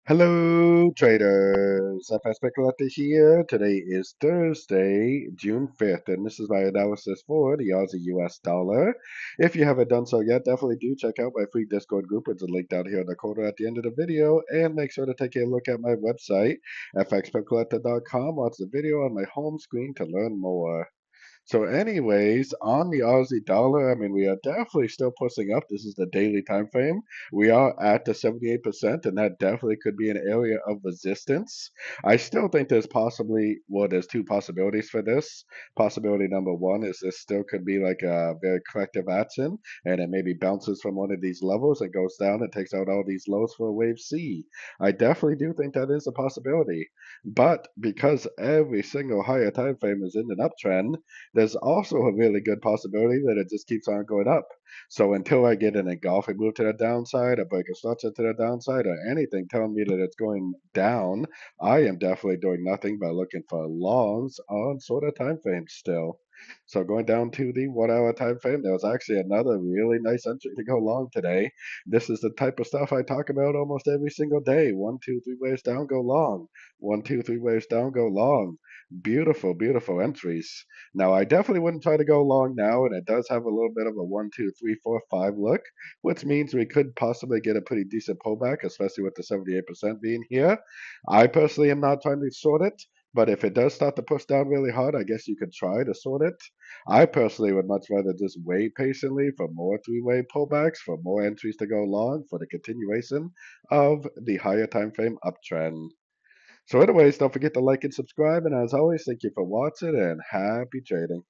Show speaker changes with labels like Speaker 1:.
Speaker 1: Hello, traders. FX Pip Collector here. Today is Thursday, June 5th, and this is my analysis for the Aussie US dollar. If you haven't done so yet, definitely do check out my free Discord group. It's a link down here in the corner at the end of the video, and make sure to take a look at my website, fxpipcollector.com. Watch the video on my home screen to learn more. So, anyways, on the Aussie dollar, I mean, we are definitely still pushing up. This is the daily time frame. We are at the 78%, and that definitely could be an area of resistance. I still think there's there's two possibilities for this. Possibility number one is this still could be like a very corrective action, and it maybe bounces from one of these levels and goes down and takes out all these lows for wave C. I definitely do think that is a possibility. But because every single higher time frame is in an uptrend, there's also a really good possibility that it just keeps on going up. So until I get an engulfing move to the downside, a break of structure to the downside, or anything telling me that it's going down, I am definitely doing nothing but looking for longs on sort of time frames still. So going down to the 1 hour time frame, there was actually another really nice entry to go long today. This is the type of stuff I talk about almost every single day. One, two, three waves down, go long. One, two, three waves down, go long. Beautiful, beautiful entries. Now, I definitely wouldn't try to go long now, and it does have a little bit of a 1, 2, 3, 4, 5 look, which means we could possibly get a pretty decent pullback, especially with the 78% being here. I personally am not trying to short it, but if it does start to push down really hard, I guess you could try to short it. I personally would much rather just wait patiently for more three-way pullbacks, for more entries to go long, for the continuation of the higher time frame uptrend. So anyways, don't forget to like and subscribe, and as always, thank you for watching and happy trading.